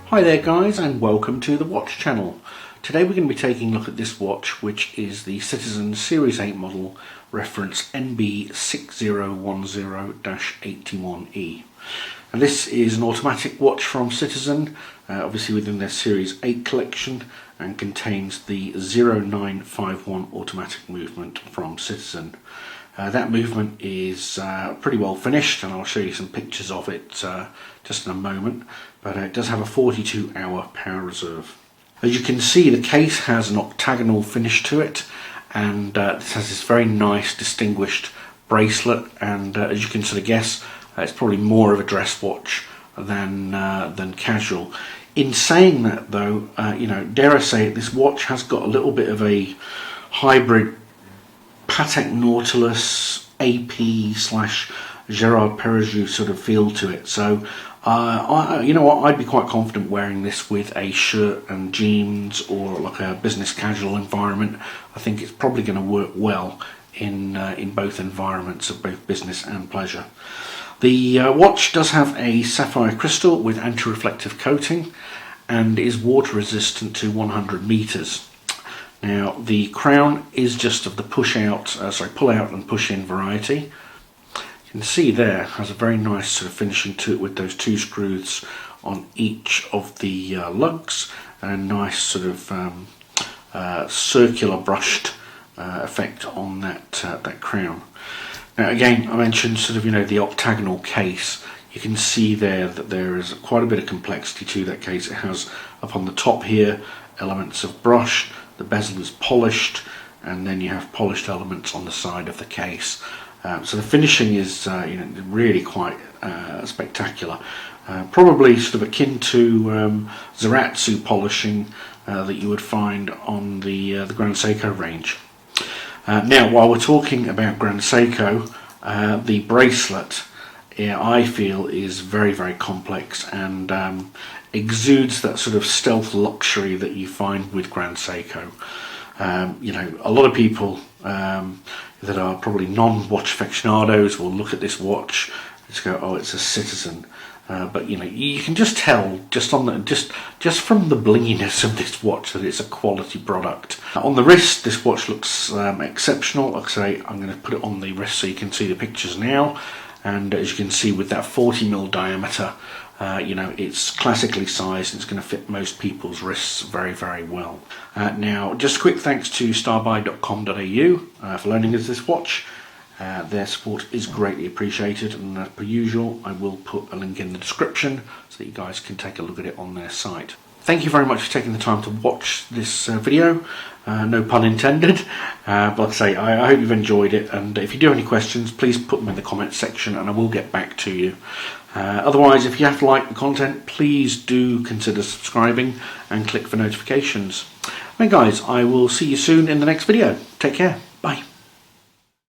Hi there guys, and welcome to the watch channel. Today we're going to be taking a look at this watch, which is the Citizen Series 8 model, reference NB6010-81E. And this is an automatic watch from Citizen, obviously within their Series 8 collection, and contains the 0951 automatic movement from Citizen. That movement is pretty well finished, and I'll show you some pictures of it just in a moment, but it does have a 42-hour power reserve. As you can see, the case has an octagonal finish to it, and it has this very nice distinguished bracelet, and as you can sort of guess, it's probably more of a dress watch than casual. In saying that though, dare I say it, this watch has got a little bit of a hybrid Patek Nautilus AP / Gerard Perregaux sort of feel to it. So you know what, I'd be quite confident wearing this with a shirt and jeans or like a business casual environment. I think it's probably going to work well in both environments of both business and pleasure. The watch does have a sapphire crystal with anti-reflective coating and is water resistant to 100 meters. Now the crown is just of the pull out and push in variety. You can see there has a very nice sort of finishing to it with those two screws on each of the lugs, and a nice sort of circular brushed effect on that crown. Now again, I mentioned sort of the octagonal case. You can see there that there is quite a bit of complexity to that case. It has up on the top here elements of brush. The bezel is polished, and then you have polished elements on the side of the case. So the finishing is really quite spectacular. Probably sort of akin to Zaratsu polishing that you would find on the Grand Seiko range. Now, while we're talking about Grand Seiko, the bracelet, I feel, is very, very complex and exudes that sort of stealth luxury that you find with Grand Seiko. A lot of people that are probably non-watch aficionados will look at this watch and just go, "Oh, it's a Citizen." But you can just tell just from the blinginess of this watch that it's a quality product. On the wrist, this watch looks exceptional. Like I say, I'm going to put it on the wrist so you can see the pictures now. And as you can see, with that 40mm diameter, it's classically sized and it's going to fit most people's wrists very, very well. Now, just a quick thanks to starbuy.com.au for loaning us this watch. Their support is greatly appreciated, and as per usual, I will put a link in the description so that you guys can take a look at it on their site. Thank you very much for taking the time to watch this video, no pun intended, but like I say, I hope you've enjoyed it, and if you do have any questions, please put them in the comments section and I will get back to you. Otherwise, if you have liked the content, please do consider subscribing and click for notifications. And guys, I will see you soon in the next video. Take care. Bye.